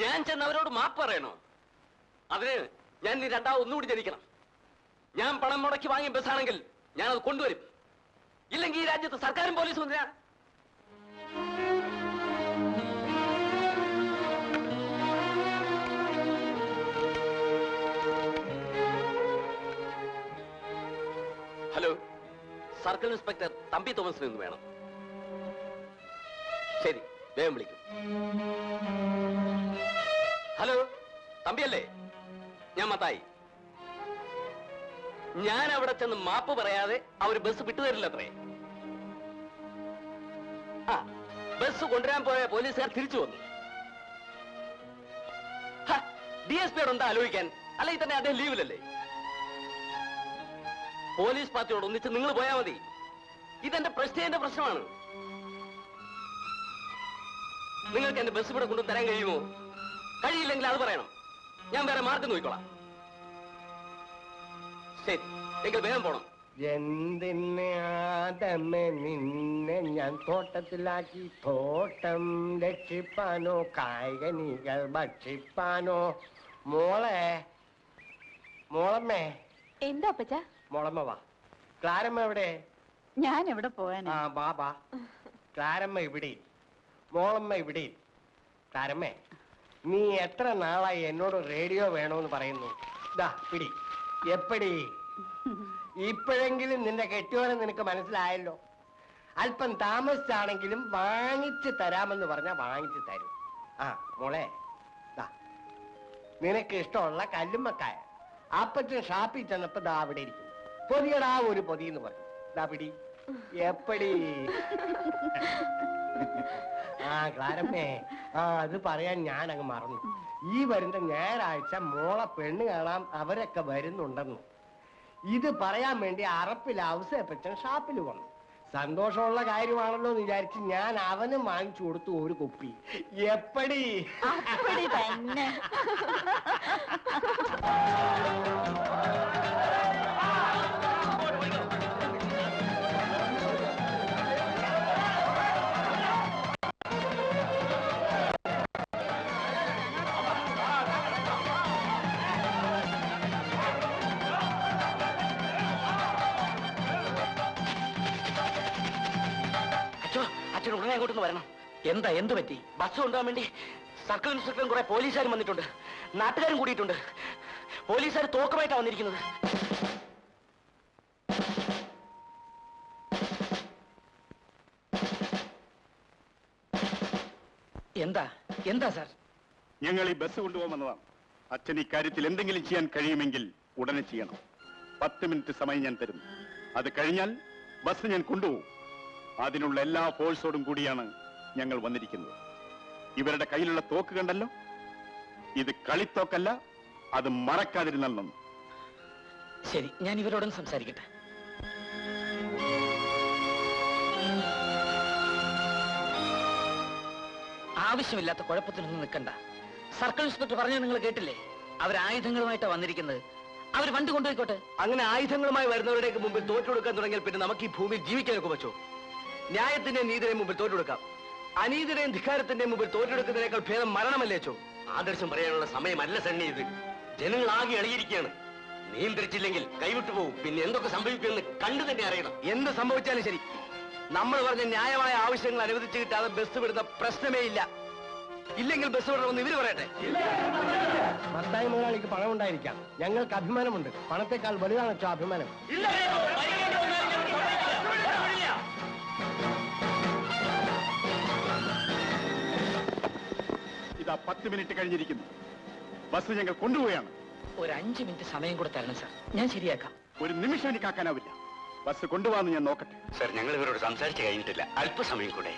ഞാൻ ചെന്ന് അവരോട് മാപ്പ് പറയണോ? അതിന് ഞാൻ നീ രണ്ടാമത് ഒന്നുകൂടി ജനിക്കണം. ഞാൻ പണം മുടക്കി വാങ്ങിയ ബസ്സാണെങ്കിൽ ഞാനത് കൊണ്ടുവരും. ഇല്ലെങ്കിൽ ഈ രാജ്യത്ത് സർക്കാരും പോലീസും എന്തിനാ? ഹലോ, സർക്കിൾ ഇൻസ്പെക്ടർ തമ്പി തോമസിനെ ഒന്ന് വേണം. ശരി, വേഗം വിളിക്കും. ഹലോ, തമ്പിയല്ലേ? ഞാൻ മത്തായി. ഞാൻ അവിടെ ചെന്ന് മാപ്പ് പറയാതെ അവര് ബസ് വിട്ടുതരില്ലത്രേ. ആ, ബസ് കൊണ്ടുവരാൻ പോയ പോലീസുകാർ തിരിച്ചു വന്നു. DSPയോട് എന്താ ആലോചിക്കാൻ? അല്ലെങ്കിൽ തന്നെ അദ്ദേഹം ലീവിലല്ലേ? പോലീസ് പാർട്ടിയോട് ഒന്നിച്ച് നിങ്ങൾ പോയാൽ മതി. ഇതെന്റെ പ്രശ്നത്തിന്റെ പ്രശ്നമാണ്. നിങ്ങൾക്ക് എന്റെ ബസ് ഇവിടെ കൊണ്ടു തരാൻ കഴിയുമോ? കഴിയില്ലെങ്കിൽ അത് പറയണം. ഞാൻ വേറെ മാർഗം നോക്കിക്കോളാം. ശരി, എങ്കിൽ വേഗം പോണം. എന്തിനാദമേ നിന്നെ ഞാൻ തോട്ടത്തിലാക്കി? തോട്ടം രക്ഷിപ്പാനോ കായികനികൾ ഭക്ഷിപ്പാനോ? മോളെ, മോളമ്മേ. എന്താ അപ്പച്ച? മോളമ്മ വാ. ക്ലാരമ്മ എവിടെ? ഞാൻ എവിടെ പോവാനാ? ആ ബാബാ. ക്ലാരമ്മ ഇവിടെ, മോളമ്മ ഇവിടെ. ക്ലാരമ്മേ, നീ എത്ര നാളായി എന്നോട് റേഡിയോ വേണോന്ന് പറയുന്നു? ദാ പിടി. എപ്പടി? ഇപ്പോഴെങ്കിലും നിന്റെ കെട്ടിയോനെ നിനക്ക് മനസ്സിലായല്ലോ. അല്പം താമസിച്ചാണെങ്കിലും വാങ്ങിച്ചു തരാമെന്ന് പറഞ്ഞാ വാങ്ങിച്ചു തരും. ആ മോളെ, ദാ നിനക്ക് ഇഷ്ടമുള്ള കല്ലുമ്മക്കായ അപ്പച്ചൻ ഷാപ്പിൽ ചെന്നപ്പോ ദാ അവിടെ ഇരിക്കും. പൊതിയടാ ഒരു പൊതി എന്ന് പറഞ്ഞു. ദാ പിടി. എപ്പടി? ആ ക്ലാരമ്മേ, ആ അത് പറയാൻ ഞാൻ അങ്ങ് മറന്നു. ഈ വരുന്ന ഞായറാഴ്ച മോളെ പെണ്ണ് കാണാൻ അവരൊക്കെ വരുന്നുണ്ടെന്ന്. ഇത് പറയാൻ വേണ്ടി അറപ്പിൽ ഔസേപ്പച്ചൻ ഷാപ്പിൽ വന്നു. സന്തോഷമുള്ള കാര്യമാണല്ലോ എന്ന് വിചാരിച്ച് ഞാൻ അവനും വാങ്ങിച്ചു കൊടുത്തു ഒരു കുപ്പി. എപ്പടി? തന്നെ. അച്ഛൻ ഉടനെ അങ്ങോട്ടൊന്ന് വരണം. എന്താ, എന്ത് പറ്റി? ബസ് കൊണ്ടുപോകാൻ വേണ്ടി സർക്കിൾ ഇൻസ്പെക്ടറും കുറെ പോലീസുകാരും വന്നിട്ടുണ്ട്. നാട്ടുകാരും കൂടിയിട്ടുണ്ട്. പോലീസുകാർ തോക്കുമായിട്ടാണ് വന്നിരിക്കുന്നത്. എന്താ എന്താ സാർ? ഞങ്ങൾ ഈ ബസ് കൊണ്ടുപോകാൻ വന്നതാണ്. അച്ഛൻ ഈ കാര്യത്തിൽ എന്തെങ്കിലും ചെയ്യാൻ കഴിയുമെങ്കിൽ ഉടനെ ചെയ്യണം. 10 മിനിറ്റ് സമയം ഞാൻ തരുന്നു. അത് കഴിഞ്ഞാൽ ബസ് ഞാൻ കൊണ്ടുപോകും. അതിനുള്ള എല്ലാ ഫോഴ്സോടും കൂടിയാണ് ഞങ്ങൾ വന്നിരിക്കുന്നത്. ഇവരുടെ കയ്യിലുള്ള തോക്ക് കണ്ടല്ലോ. ഇത് കളിത്തോക്കല്ല, അത് മറക്കാതിരുന്നാൽ നന്നു. ശരി, ഞാൻ ഇവരോടൊന്ന് സംസാരിക്കട്ടെ. ആവശ്യമില്ലാത്ത കുഴപ്പത്തിനൊന്നും നിൽക്കണ്ട. സർക്കിൾ ഇൻസ്പെക്ടർ പറഞ്ഞത് നിങ്ങൾ കേട്ടില്ലേ? അവർ ആയുധങ്ങളുമായിട്ടാണ് വന്നിരിക്കുന്നത്. അവർ വണ്ടി കൊണ്ടുപോയിക്കോട്ടെ. അങ്ങനെ ആയുധങ്ങളുമായി വരുന്നവരുടെ മുമ്പിൽ തോറ്റുകൊടുക്കാൻ തുടങ്ങിയാൽ പിന്നെ നമുക്ക് ഈ ഭൂമിയിൽ ജീവിക്കാനൊക്കെ പറ്റോ? ന്യായത്തിന്റെയും നീതിയുടെയും മുമ്പിൽ തോറ്റുകൊടുക്കാം. അനീതിയുടെയും ധിക്കാരത്തിന്റെയും മുമ്പിൽ തോറ്റെടുക്കുന്നതിനേക്കാൾ ഭേദം മരണമല്ലേച്ചോ? ആദർശം പറയാനുള്ള സമയമല്ല സണ്ണി ഇത്. ജനങ്ങൾ ആകെ എളിയിരിക്കുകയാണ്. നിയന്ത്രിച്ചില്ലെങ്കിൽ കൈവിട്ടു പോകും. പിന്നെ എന്തൊക്കെ സംഭവിക്കുമെന്ന് കണ്ടു തന്നെ അറിയണം. എന്ത് സംഭവിച്ചാലും ശരി, നമ്മൾ പറഞ്ഞ ന്യായമായ ആവശ്യങ്ങൾ അനുവദിച്ചു കിട്ടാതെ ബസ് വിടുന്ന പ്രശ്നമേ ഇല്ല. ഇല്ലെങ്കിൽ ബസ് വിടണമെന്ന് ഇവര് പറയട്ടെ. മത്തായി മുതലാളിക്ക് പണം ഉണ്ടായിരിക്കാം, ഞങ്ങൾക്ക് അഭിമാനമുണ്ട്. പണത്തെക്കാൾ വലുതാണ് വെച്ചോ അഭിമാനം. ഇതാ 10 മിനിറ്റ് കഴിഞ്ഞിരിക്കുന്നു. ബസ് ഞങ്ങൾ കൊണ്ടുപോവുകയാണ്. ഒരു 5 മിനിറ്റ് സമയം കൂടെ തരണം സാർ, ഞാൻ ശരിയാക്കാം. ഒരു നിമിഷം എനിക്ക് ആക്കാനാവില്ല. ബസ് കൊണ്ടുപോകാന്ന് ഞാൻ നോക്കട്ടെ. സർ, ഞങ്ങൾ ഇവരോട് സംസാരിച്ച് കഴിഞ്ഞിട്ടില്ല. അല്പസമയം കൂടെ.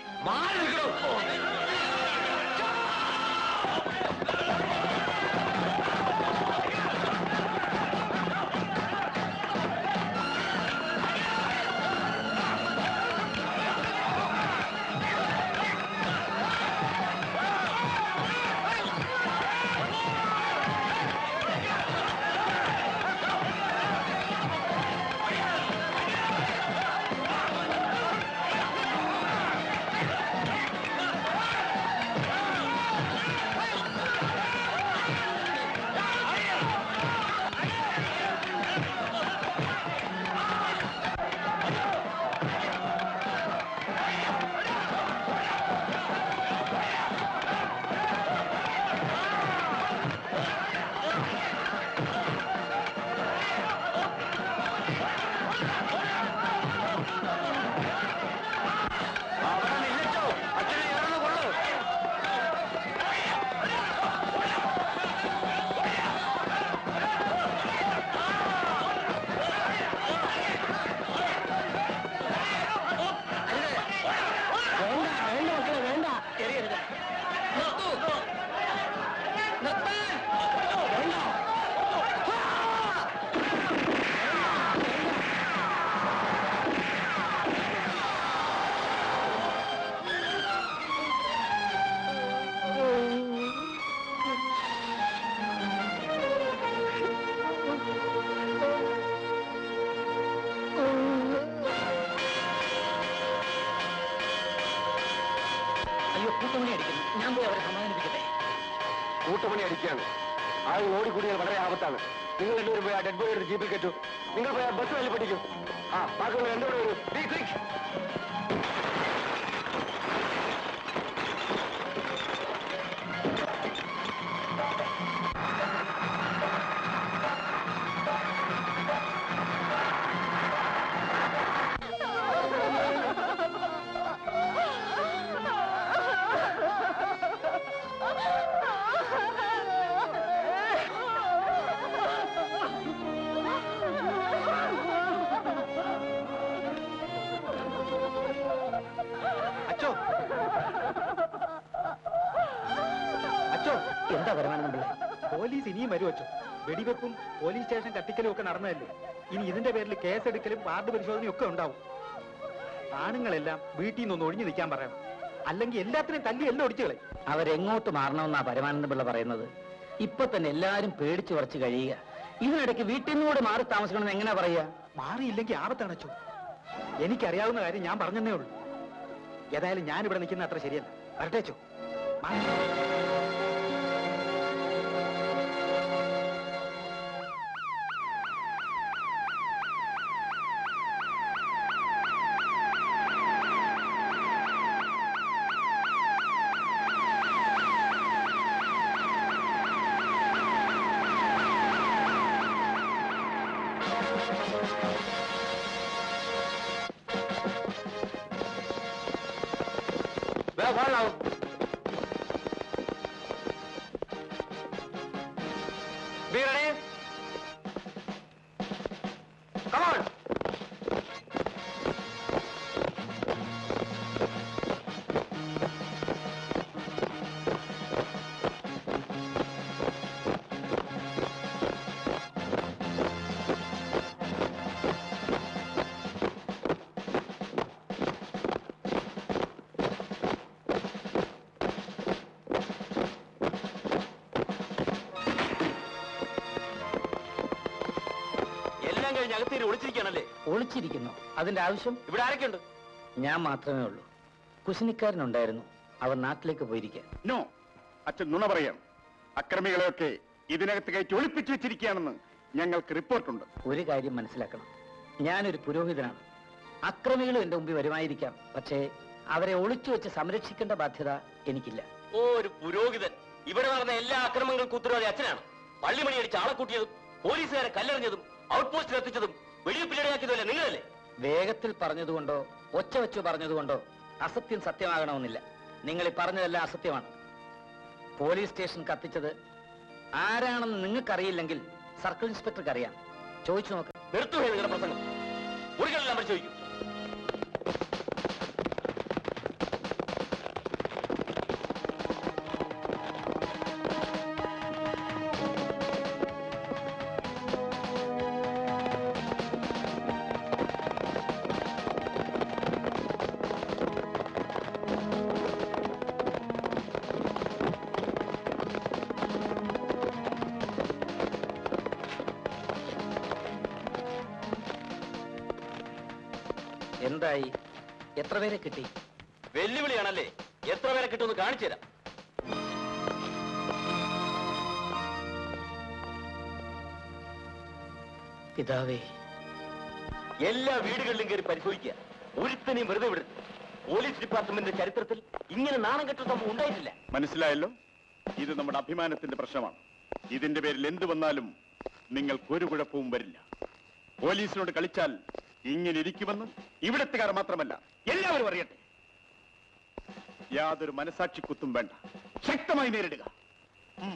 വിളിക്കുന്നു. ഞാൻ പോയി അവരെ സമാധാനിപ്പിക്കട്ടെ. കൂട്ടുപണി അടിക്കുകയാണ്. ആൾ ഓടിക്കൂടിയാൽ വളരെ ആപത്താണ്. നിങ്ങൾ എല്ലാവരും പോയി ആ ഡെഡ് ബോഡി എടുത്ത് ജീപ്പിൽ കെട്ടു. നിങ്ങൾ പോയി ആ ബസ് വലിയ പഠിക്കും. ആ ബാക്കിയുള്ള രണ്ടുകൂടെ വരും. അച്ചോ അച്ചോ, എന്താ വരുമാനം? പോലീസ് ഇനിയും വരും അച്ചോ. വെടിവെപ്പും പോലീസ് സ്റ്റേഷൻ കത്തിക്കലും ഒക്കെ നടന്നതല്ലേ. ഇനി ഇതിന്റെ പേരിൽ കേസെടുക്കലും വാർഡ് പരിശോധനയും ഒക്കെ ഉണ്ടാവും. ആണുങ്ങളെല്ലാം വീട്ടിൽ നിന്നൊന്ന് ഒഴിഞ്ഞു നിൽക്കാൻ പറയണം. അല്ലെങ്കിൽ എല്ലാത്തിനും തല്ലി എല്ലാം ഒടിച്ചു കളയും. അവരെങ്ങോട്ട് മാറണമെന്നാ പരമാനന്ദ പിള്ള പറയുന്നത്. ഇപ്പൊ തന്നെ എല്ലാരും പേടിച്ചു വറച്ച് കഴിയുക. ഇതിനിടയ്ക്ക് വീട്ടിൽ നിന്നൂടെ മാറി താമസിക്കണമെന്ന് എങ്ങനെ പറയാ? മാറിയില്ലെങ്കിൽ ആപത്താണ് അച്ചോ. എനിക്കറിയാവുന്ന കാര്യം ഞാൻ പറഞ്ഞതേ ഉള്ളൂ. ഏതായാലും ഞാൻ ഇവിടെ നിൽക്കുന്ന അത്ര ശരിയല്ല. വരട്ടേച്ചോ. Be ready? Come on! അകത്തേരി ഒളിച്ചിരിക്കുകയാണല്ലേ? ഒളിച്ചിരിക്കുന്നു. അതിന്റെ ആവശ്യം? ഇവിടെ ആരൊക്കെയുണ്ട്? ഞാൻ മാത്രമേ ഉള്ളൂ. കുശിനിക്കാരനുണ്ടായിരുന്നു. അവർ നാട്ടിലേക്ക് പോയിരിക്കാൻ. നോ, അച്ഛൻ നുണ പറയാം. അക്രമികളെയൊക്കെ ഇതിനകത്ത് കയറ്റി ഒളിപ്പിച്ചു വെച്ചിരിക്കുകയാണെന്ന് ഞങ്ങൾക്ക് റിപ്പോർട്ടുണ്ട്. ഒരു കാര്യം മനസ്സിലാക്കണം, ഞാനൊരു പുരോഹിതനാണ്. അക്രമികളും എന്റെ മുമ്പിൽ വരുമായിരിക്കാം. പക്ഷേ അവരെ ഒളിച്ചു വെച്ച് സംരക്ഷിക്കേണ്ട ബാധ്യത എനിക്കില്ല. ഓ, ഒരു പുരോഹിതൻ. ഇവിടെ നടന്ന എല്ലാ അക്രമങ്ങൾക്കും ഉത്തരവാദി അച്ഛനാണ്. പള്ളിമണി അടിച്ച് ആളെ കൂട്ടിയതും പോലീസുകാരെ കല്ലെറിഞ്ഞതും ഔട്ട് പോസ്റ്റിൽ എത്തിച്ചതും വെടിവെപ്പിലിടയാക്കിയതുമല്ലേ നിങ്ങളല്ലേ? വേഗത്തിൽ പറഞ്ഞതുകൊണ്ടോ ഒച്ച വെച്ചു പറഞ്ഞതുകൊണ്ടോ അസത്യം സത്യമാകണമെന്നില്ല. നിങ്ങൾ ഈ പറഞ്ഞതെല്ലാം അസത്യമാണ്. പോലീസ് സ്റ്റേഷൻ കത്തിച്ചത് ആരാണെന്ന് നിങ്ങൾക്കറിയില്ലെങ്കിൽ സർക്കിൾ ഇൻസ്പെക്ടർക്ക് അറിയാം. ചോദിച്ചു നോക്ക്. നിർത്തുകയാണ് നിങ്ങളുടെ പ്രസംഗം. മുറികളെല്ലാം പരിശോധിക്കും. എന്തായി? എത്ര പേരെ കിട്ടി? വെല്ലുവിളിയാണല്ലേ? എത്ര പേരെ കിട്ടുമെന്ന് കാണിച്ചു തരാം. പിതാവേ, എല്ലാ വീടുകളിലും കയറി പരിശോധിക്കുക. ഒരുത്തനെയും വെറുതെ വിടുന്നു. പോലീസ് ഡിപ്പാർട്ട്മെന്റിന്റെ ചരിത്രത്തിൽ ഇങ്ങനെ നാണം കെട്ട സംഭവം ഉണ്ടായിട്ടില്ല. മനസ്സിലായല്ലോ? ഇത് നമ്മുടെ അഭിമാനത്തിന്റെ പ്രശ്നമാണ്. ഇതിന്റെ പേരിൽ എന്ത് വന്നാലും നിങ്ങൾക്കൊരു കുഴപ്പവും വരില്ല. പോലീസിനോട് കളിച്ചാൽ ഇങ്ങനെ ഇരിക്കുമെന്നും ഇവിടത്തുകാർ മാത്രമല്ല എല്ലാവരും അറിയട്ടെ. യാതൊരു മനസാക്ഷി കുത്തും വേണ്ട. ശക്തമായി നേരിടുക.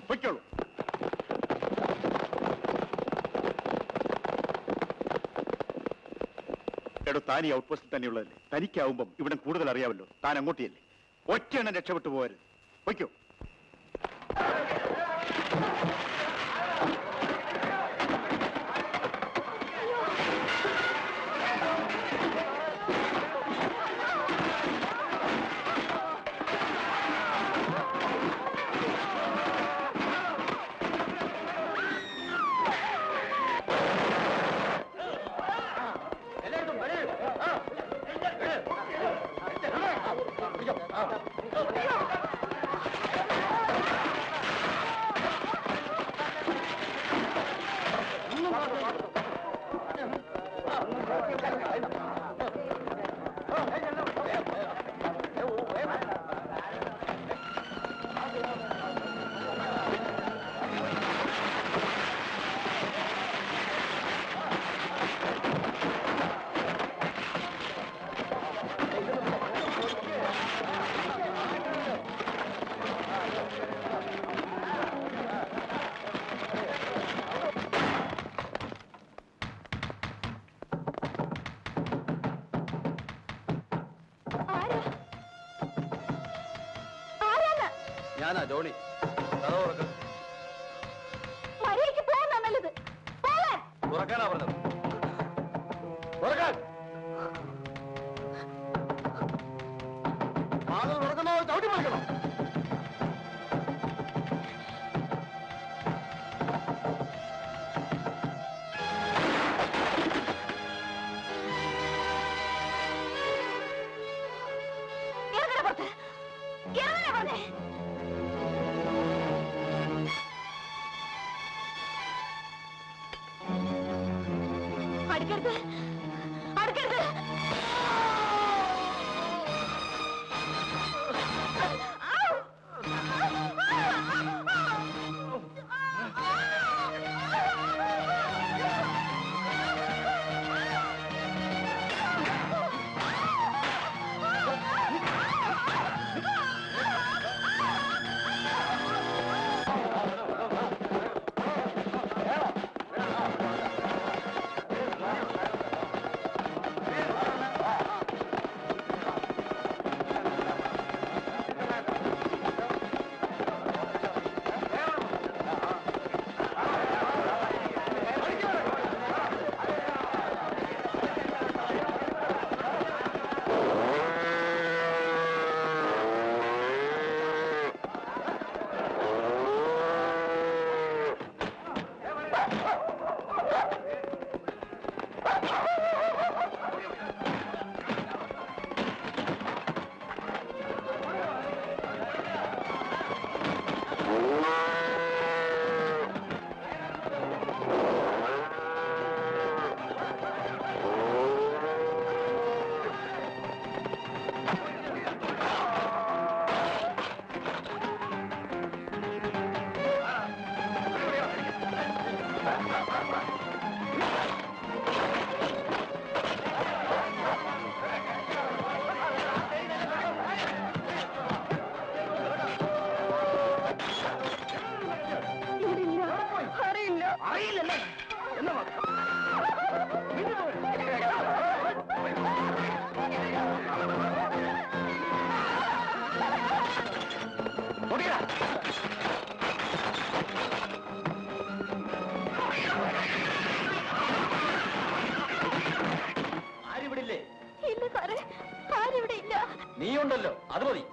പൊയ്ക്കോളൂ. എടോ, താൻ ഈ ഔട്ട് പോസ്റ്റിൽ തന്നെയുള്ളതല്ലേ? തനിക്കാവുമ്പം ഇവിടെ കൂടുതൽ അറിയാമല്ലോ. താൻ അങ്ങോട്ടിയല്ലേ? ഒറ്റയെണ്ണം രക്ഷപ്പെട്ടു പോകരുത്. പൊയ്ക്കോ. ഞാനാ ജോണി. കഥ തുറക്ക്. മര്യാദയ്ക്ക് പോകാൻ നല്ലത്. പോകാൻ. തുറക്കാനാ പറഞ്ഞത്. തുറക്കാൻ. വാതിൽ തുറക്കണോ ചവിട്ടി മറിക്കണോ? ഇറങ്ങണ പുറത്ത്. ഇറങ്ങണ പറഞ്ഞേ. അടുക്കരുത്. അടുക്കരുത്. അറിയില്ലല്ലേ? എന്നാ ആരിവിടില്ലേ? ഇല്ല സാറേ, ആരിവിടെ ഇല്ല. നീയുണ്ടല്ലോ, അത് മതി.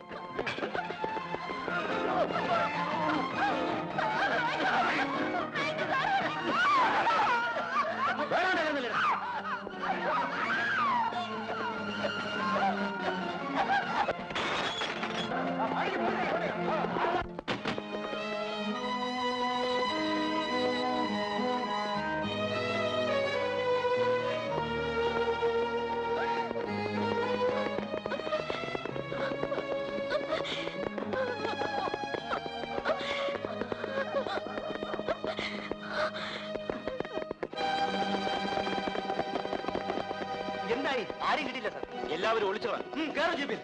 എന്തായി? ആരും കിട്ടിയില്ല സാർ. എല്ലാവരും ഒളിച്ചോളാം. കേറ ജീപ്പിൽ.